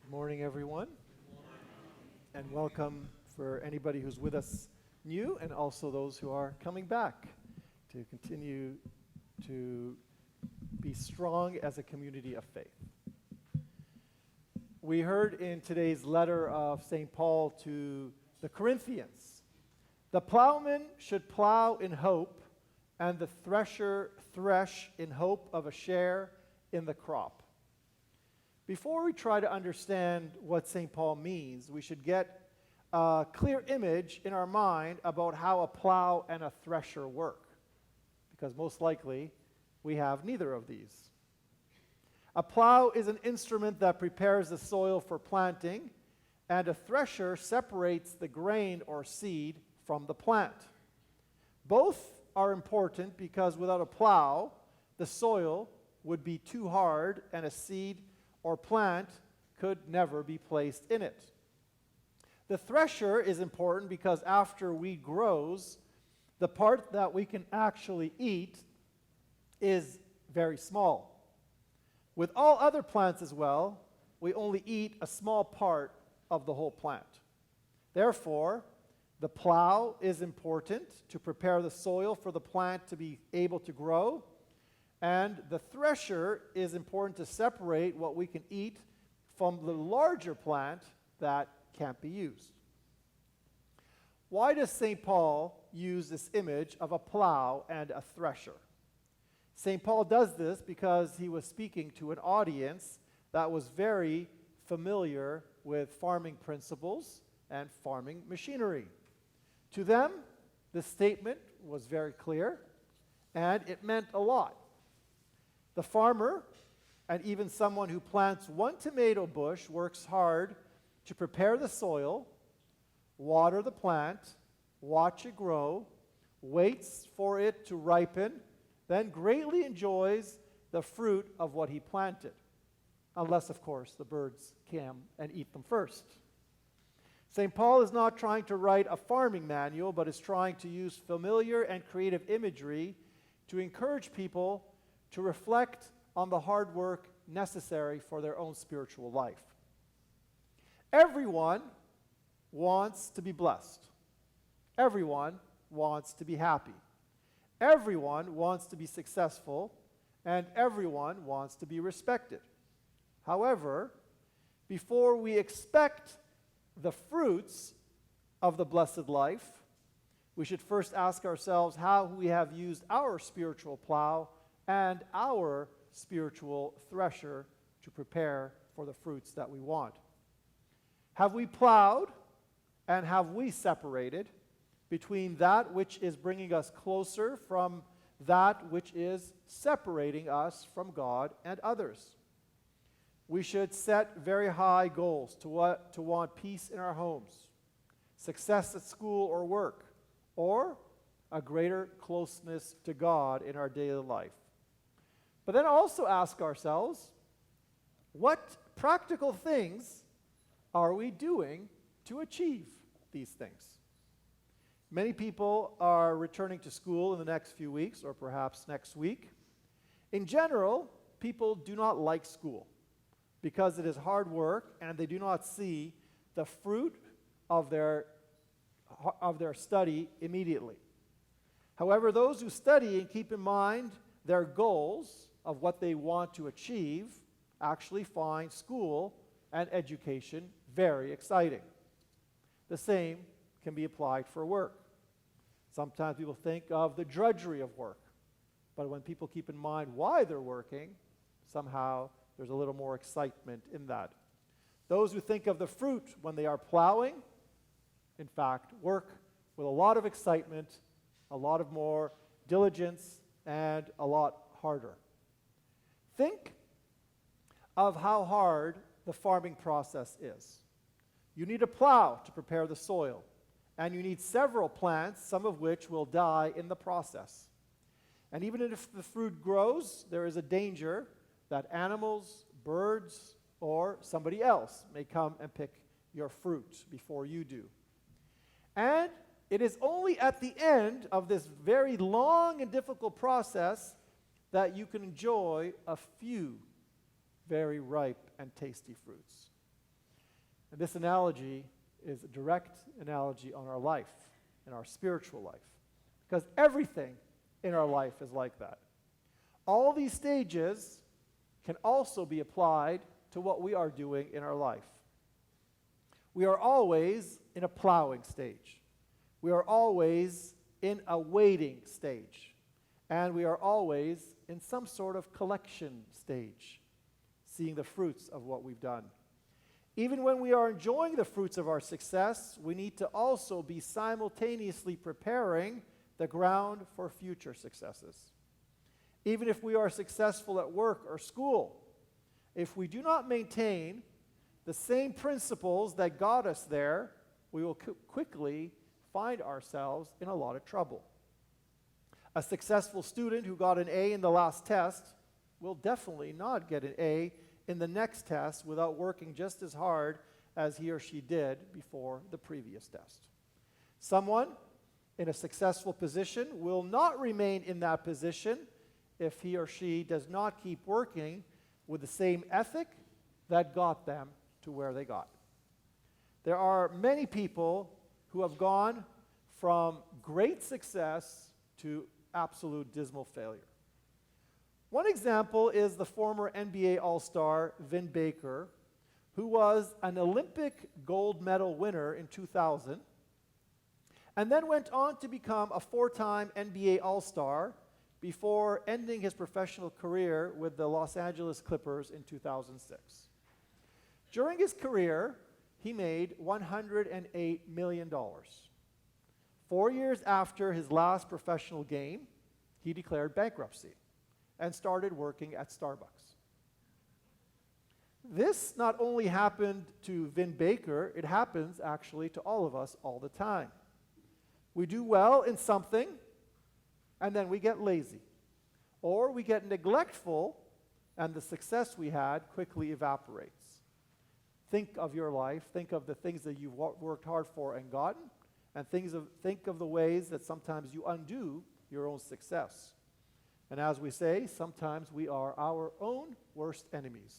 Good morning, everyone, and welcome for anybody who's with us new and also those who are coming back to continue to be strong as a community of faith. We heard in today's letter of St. Paul to the Corinthians, the plowman should plow in hope, and the thresher thresh in hope of a share in the crop. Before we try to understand what St. Paul means, we should get a clear image in our mind about how a plow and a thresher work, because most likely we have neither of these. A plow is an instrument that prepares the soil for planting, and a thresher separates the grain or seed from the plant. Both are important because without a plow, the soil would be too hard and a seed or plant could never be placed in it. The thresher is important because after wheat grows, the part that we can actually eat is very small. With all other plants as well, we only eat a small part of the whole plant. Therefore, the plow is important to prepare the soil for the plant to be able to grow, and the thresher is important to separate what we can eat from the larger plant that can't be used. Why does St. Paul use this image of a plow and a thresher? St. Paul does this because he was speaking to an audience that was very familiar with farming principles and farming machinery. To them, this statement was very clear, and it meant a lot. The farmer, and even someone who plants one tomato bush, works hard to prepare the soil, water the plant, watch it grow, waits for it to ripen, then greatly enjoys the fruit of what he planted. Unless, of course, the birds come and eat them first. St. Paul is not trying to write a farming manual, but is trying to use familiar and creative imagery to encourage people to reflect on the hard work necessary for their own spiritual life. Everyone wants to be blessed. Everyone wants to be happy. Everyone wants to be successful, and everyone wants to be respected. However, before we expect the fruits of the blessed life, we should first ask ourselves how we have used our spiritual plow and our spiritual thresher to prepare for the fruits that we want. Have we plowed and have we separated between that which is bringing us closer from that which is separating us from God and others? We should set very high goals to want peace in our homes, success at school or work, or a greater closeness to God in our daily life. But then also ask ourselves, what practical things are we doing to achieve these things? Many people are returning to school in the next few weeks, or perhaps next week. In general, people do not like school because it is hard work and they do not see the fruit of their study immediately. However, those who study and keep in mind their goals of what they want to achieve actually find school and education very exciting. The same can be applied for work. Sometimes people think of the drudgery of work, but when people keep in mind why they're working, somehow there's a little more excitement in that. Those who think of the fruit when they are plowing, in fact, work with a lot of excitement, a lot of more diligence, and a lot harder. Think of how hard the farming process is. You need a plow to prepare the soil, and you need several plants, some of which will die in the process. And even if the fruit grows, there is a danger that animals, birds, or somebody else may come and pick your fruit before you do. And it is only at the end of this very long and difficult process that you can enjoy a few very ripe and tasty fruits. And this analogy is a direct analogy on our life, in our spiritual life, because everything in our life is like that. All these stages can also be applied to what we are doing in our life. We are always in a plowing stage. We are always in a waiting stage. And we are always in some sort of collection stage, seeing the fruits of what we've done. Even when we are enjoying the fruits of our success, we need to also be simultaneously preparing the ground for future successes. Even if we are successful at work or school, if we do not maintain the same principles that got us there, we will quickly find ourselves in a lot of trouble. A successful student who got an A in the last test will definitely not get an A in the next test without working just as hard as he or she did before the previous test. Someone in a successful position will not remain in that position if he or she does not keep working with the same ethic that got them to where they got. There are many people who have gone from great success to absolute dismal failure. One example is the former NBA All-Star Vin Baker, who was an Olympic gold medal winner in 2000, and then went on to become a 4-time NBA All-Star before ending his professional career with the Los Angeles Clippers in 2006. During his career, he made $108 million. 4 years after his last professional game, he declared bankruptcy and started working at Starbucks. This not only happened to Vin Baker, it happens actually to all of us all the time. We do well in something, and then we get lazy. Or we get neglectful, and the success we had quickly evaporates. Think of your life. Think of the things that you've worked hard for and gotten, and think of the ways that sometimes you undo your own success. And as we say, sometimes we are our own worst enemies.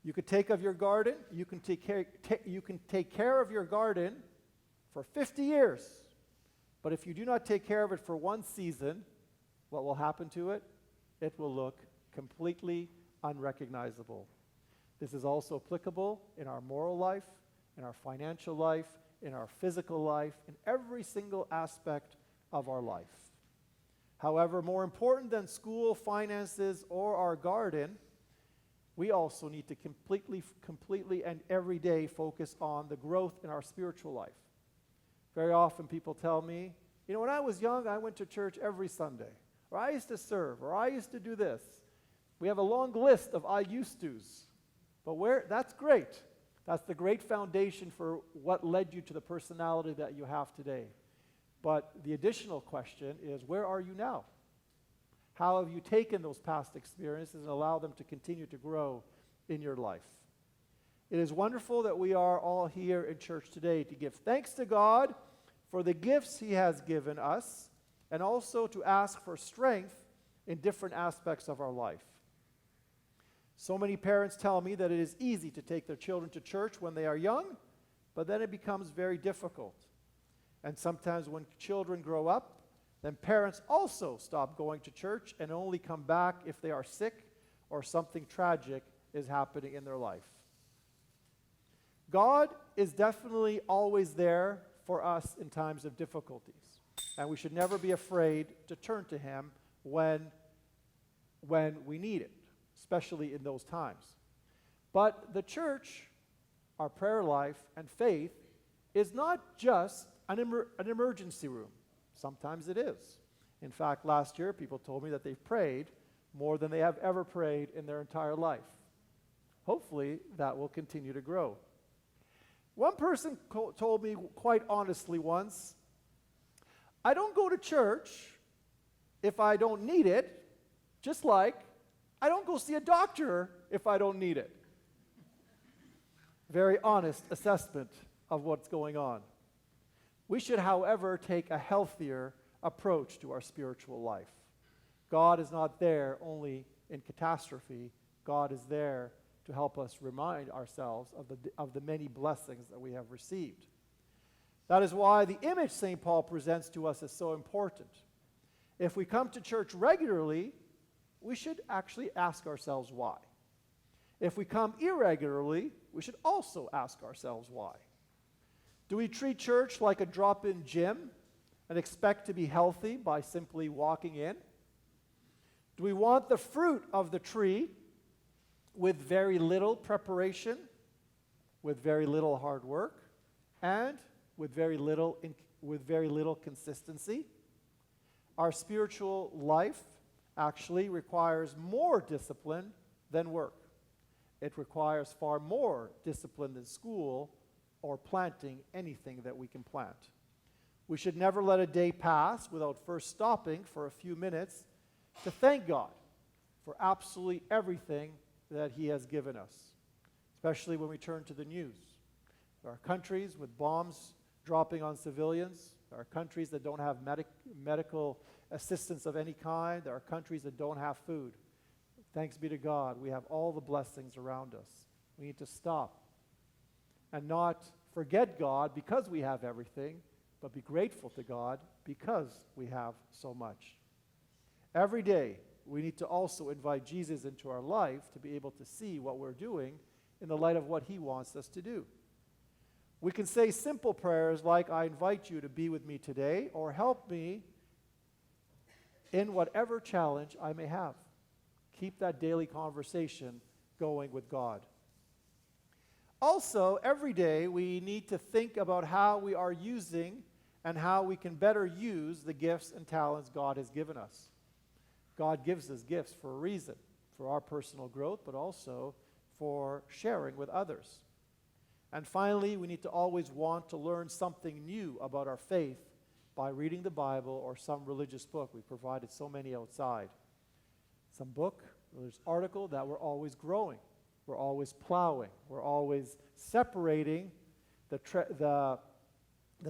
You could take of your garden, you can take care of your garden for 50 years. But if you do not take care of it for one season, what will happen to it? It will look completely unrecognizable. This is also applicable in our moral life, in our financial life, in our physical life, in every single aspect of our life. However, more important than school, finances, or our garden, we also need to completely and every day focus on the growth in our spiritual life. Very often people tell me, when I was young, I went to church every Sunday, or I used to serve, or I used to do this. We have a long list of I used to's. But that's great. That's the great foundation for what led you to the personality that you have today. But the additional question is, where are you now? How have you taken those past experiences and allowed them to continue to grow in your life? It is wonderful that we are all here in church today to give thanks to God for the gifts He has given us, and also to ask for strength in different aspects of our life. So many parents tell me that it is easy to take their children to church when they are young, but then it becomes very difficult. And sometimes when children grow up, then parents also stop going to church and only come back if they are sick or something tragic is happening in their life. God is definitely always there for us in times of difficulties, and we should never be afraid to turn to Him when we need it, especially in those times. But the church, our prayer life and faith, is not just an emergency room. Sometimes it is. In fact, last year, people told me that they've prayed more than they have ever prayed in their entire life. Hopefully, that will continue to grow. One person told me quite honestly once, I don't go to church if I don't need it, just like I don't go see a doctor if I don't need it. Very honest assessment of what's going on. We should, however, take a healthier approach to our spiritual life. God is not there only in catastrophe. God is there to help us remind ourselves of the many blessings that we have received. That is why the image St. Paul presents to us is so important. If we come to church regularly, we should actually ask ourselves why. If we come irregularly, we should also ask ourselves why. Do we treat church like a drop-in gym and expect to be healthy by simply walking in? Do we want the fruit of the tree with very little preparation, with very little hard work, and with very little consistency? Our spiritual life actually requires more discipline than work. It requires far more discipline than school or planting anything that we can plant. We should never let a day pass without first stopping for a few minutes to thank God for absolutely everything that He has given us, especially when we turn to the news. There are countries with bombs dropping on civilians. There are countries that don't have medical assistance of any kind. There are countries that don't have food. Thanks be to God, we have all the blessings around us. We need to stop and not forget God because we have everything, but be grateful to God because we have so much. Every day, we need to also invite Jesus into our life to be able to see what we're doing in the light of what He wants us to do. We can say simple prayers like, I invite you to be with me today, or help me in whatever challenge I may have. Keep that daily conversation going with God. Also, every day we need to think about how we are using and how we can better use the gifts and talents God has given us. God gives us gifts for a reason, for our personal growth, but also for sharing with others. And finally, we need to always want to learn something new about our faith by reading the Bible or some religious book. We provided so many outside. Some book, there's article that we're always growing. We're always plowing. We're always separating the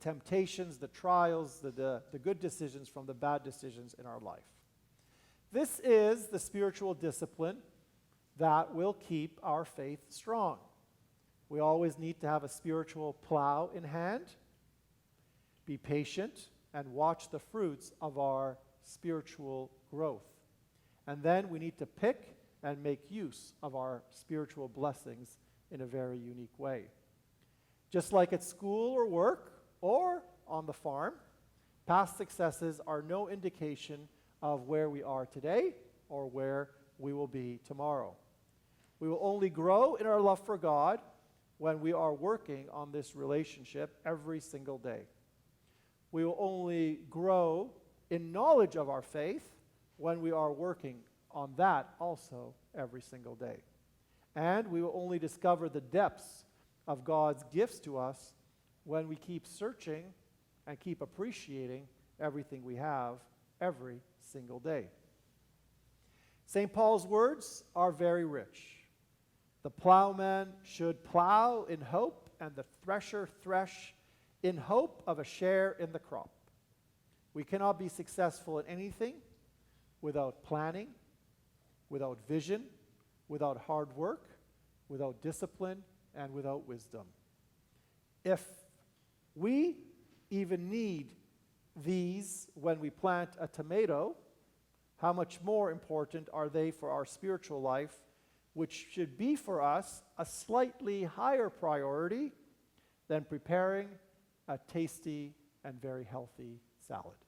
temptations, the trials, the good decisions from the bad decisions in our life. This is the spiritual discipline that will keep our faith strong. We always need to have a spiritual plow in hand, be patient, and watch the fruits of our spiritual growth. And then we need to pick and make use of our spiritual blessings in a very unique way. Just like at school or work or on the farm, past successes are no indication of where we are today or where we will be tomorrow. We will only grow in our love for God when we are working on this relationship every single day. We will only grow in knowledge of our faith when we are working on that also every single day. And we will only discover the depths of God's gifts to us when we keep searching and keep appreciating everything we have every single day. St. Paul's words are very rich. The plowman should plow in hope, and the thresher thresh in hope of a share in the crop. We cannot be successful in anything without planning, without vision, without hard work, without discipline, and without wisdom. If we even need these when we plant a tomato, how much more important are they for our spiritual life, which should be for us a slightly higher priority than preparing a tasty and very healthy salad.